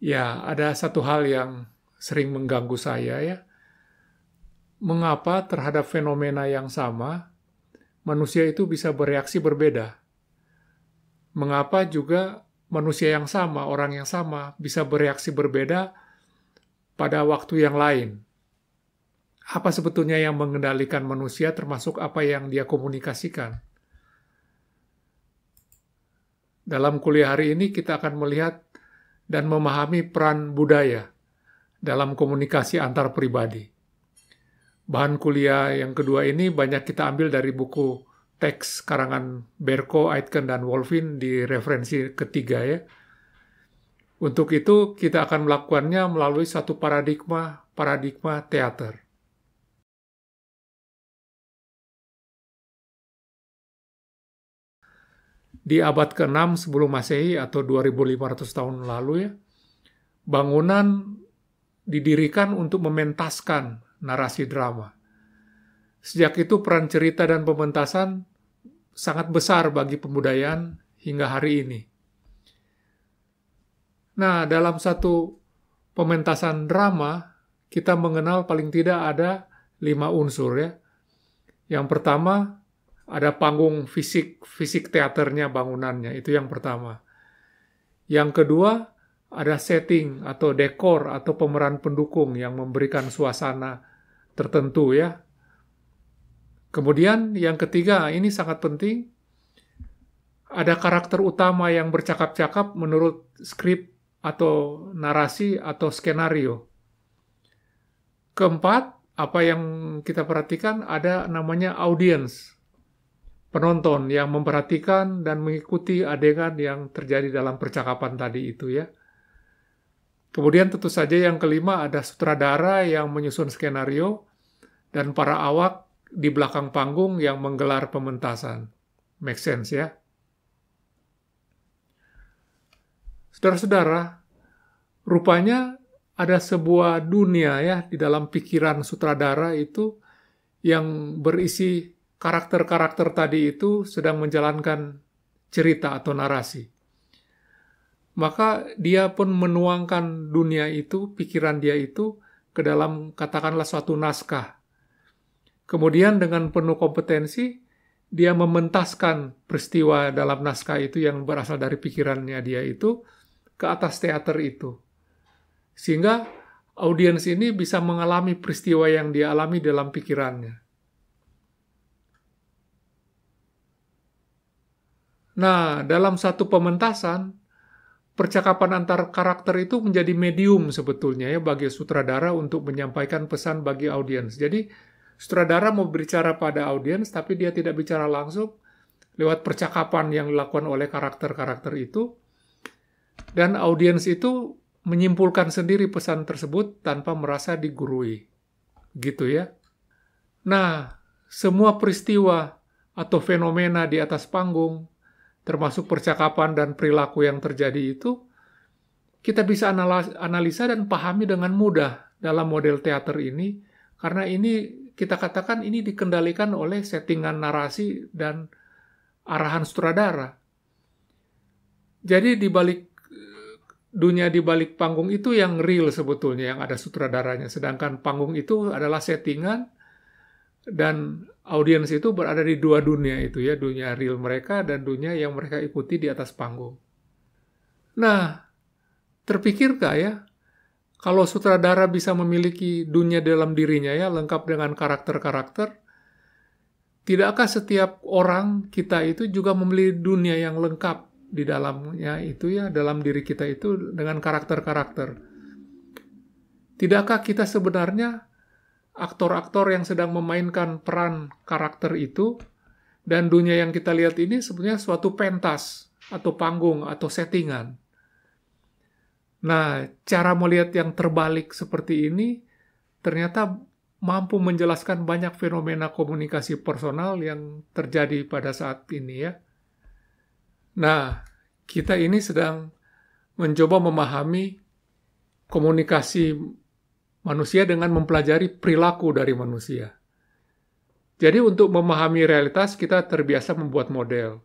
Ya, ada satu hal yang sering mengganggu saya ya. Mengapa terhadap fenomena yang sama, manusia itu bisa bereaksi berbeda? Mengapa juga manusia yang sama, orang yang sama, bisa bereaksi berbeda pada waktu yang lain? Apa sebetulnya yang mengendalikan manusia termasuk apa yang dia komunikasikan? Dalam kuliah hari ini kita akan melihat dan memahami peran budaya dalam komunikasi antar pribadi. Bahan kuliah yang kedua ini banyak kita ambil dari buku teks karangan Berko, Aitken, dan Wolfin di referensi ketiga ya. Untuk itu kita akan melakukannya melalui satu paradigma teater. Di abad ke-6 sebelum Masehi atau 2500 tahun lalu ya, bangunan didirikan untuk mementaskan narasi drama. Sejak itu peran cerita dan pementasan sangat besar bagi pembudayaan hingga hari ini. Nah, dalam satu pementasan drama, kita mengenal paling tidak ada 5 unsur ya. Yang pertama, ada panggung fisik teaternya, bangunannya, itu yang pertama. Yang kedua, ada setting atau dekor atau pemeran pendukung yang memberikan suasana tertentu ya. Kemudian yang ketiga, ini sangat penting, ada karakter utama yang bercakap-cakap menurut skrip atau narasi atau skenario. Keempat, apa yang kita perhatikan ada namanya audience, penonton yang memperhatikan dan mengikuti adegan yang terjadi dalam percakapan tadi itu ya. Kemudian tentu saja yang kelima ada sutradara yang menyusun skenario dan para awak di belakang panggung yang menggelar pementasan. Make sense ya? Saudara-saudara, rupanya ada sebuah dunia ya di dalam pikiran sutradara itu yang berisi karakter-karakter tadi itu sedang menjalankan cerita atau narasi. Maka dia pun menuangkan dunia itu, pikiran dia itu ke dalam katakanlah suatu naskah. Kemudian dengan penuh kompetensi, dia mementaskan peristiwa dalam naskah itu yang berasal dari pikirannya dia itu ke atas teater itu. Sehingga audiens ini bisa mengalami peristiwa yang dia alami dalam pikirannya. Nah, dalam satu pementasan, percakapan antar karakter itu menjadi medium sebetulnya ya bagi sutradara untuk menyampaikan pesan bagi audiens. Jadi, sutradara mau berbicara pada audiens, tapi dia tidak bicara langsung lewat percakapan yang dilakukan oleh karakter-karakter itu. Dan audiens itu menyimpulkan sendiri pesan tersebut tanpa merasa digurui. Gitu ya. Nah, semua peristiwa atau fenomena di atas panggung, termasuk percakapan dan perilaku yang terjadi itu, kita bisa analisa dan pahami dengan mudah dalam model teater ini, karena ini kita katakan ini dikendalikan oleh settingan narasi dan arahan sutradara. Jadi dunia di balik panggung itu yang real sebetulnya, yang ada sutradaranya, sedangkan panggung itu adalah settingan dan audiens itu berada di dua dunia itu ya, dunia real mereka dan dunia yang mereka ikuti di atas panggung. Nah, terpikirkah ya, kalau sutradara bisa memiliki dunia dalam dirinya ya, lengkap dengan karakter-karakter, tidakkah setiap orang kita itu juga memiliki dunia yang lengkap di dalamnya itu ya, dalam diri kita itu dengan karakter-karakter? Tidakkah kita sebenarnya aktor-aktor yang sedang memainkan peran karakter itu, dan dunia yang kita lihat ini sebenarnya suatu pentas atau panggung atau settingan. Nah, cara melihat yang terbalik seperti ini ternyata mampu menjelaskan banyak fenomena komunikasi personal yang terjadi pada saat ini ya. Nah, kita ini sedang mencoba memahami komunikasi manusia dengan mempelajari perilaku dari manusia. Jadi untuk memahami realitas, kita terbiasa membuat model.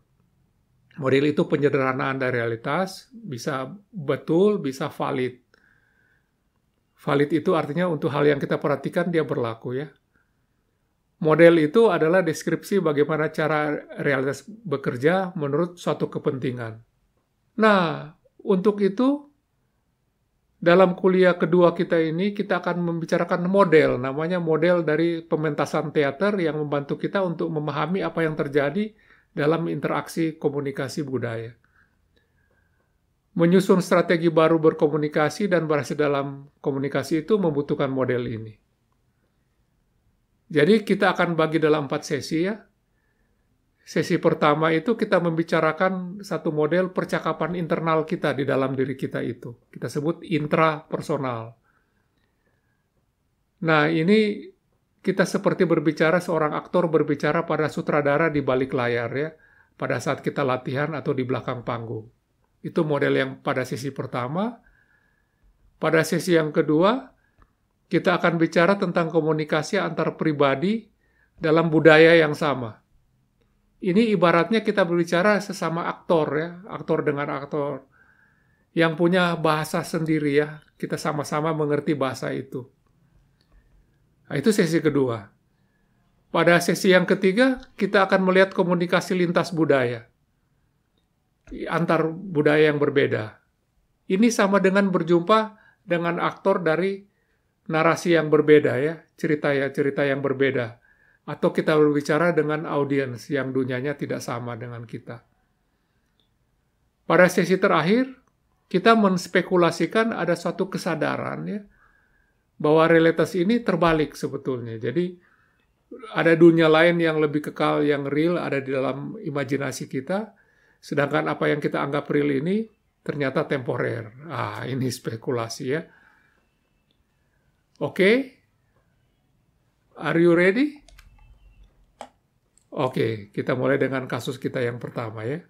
Model itu penyederhanaan dari realitas, bisa betul, bisa valid. Valid itu artinya untuk hal yang kita perhatikan dia berlaku ya. Model itu adalah deskripsi bagaimana cara realitas bekerja menurut suatu kepentingan. Nah, untuk itu, dalam kuliah kedua kita ini, kita akan membicarakan model, namanya model dari pementasan teater yang membantu kita untuk memahami apa yang terjadi dalam interaksi komunikasi budaya. Menyusun strategi baru berkomunikasi dan berhasil dalam komunikasi itu membutuhkan model ini. Jadi kita akan bagi dalam 4 sesi ya. Sesi pertama itu kita membicarakan satu model percakapan internal kita di dalam diri kita itu. Kita sebut intrapersonal. Nah ini kita seperti berbicara seorang aktor berbicara pada sutradara di balik layar ya. Pada saat kita latihan atau di belakang panggung. Itu model yang pada sesi pertama. Pada sesi yang kedua, kita akan bicara tentang komunikasi antar pribadi dalam budaya yang sama. Ini ibaratnya kita berbicara sesama aktor ya, aktor dengan aktor yang punya bahasa sendiri ya. Kita sama-sama mengerti bahasa itu. Nah, itu sesi kedua. Pada sesi yang ketiga, kita akan melihat komunikasi lintas budaya antar budaya yang berbeda. Ini sama dengan berjumpa dengan aktor dari narasi yang berbeda ya, cerita yang berbeda. Atau kita berbicara dengan audiens yang dunianya tidak sama dengan kita. Pada sesi terakhir, kita menspekulasikan ada suatu kesadaran ya, bahwa realitas ini terbalik sebetulnya. Jadi ada dunia lain yang lebih kekal, yang real, ada di dalam imajinasi kita. Sedangkan apa yang kita anggap real ini ternyata temporer. Ini spekulasi ya. Oke, are you ready? Oke, kita mulai dengan kasus kita yang pertama ya.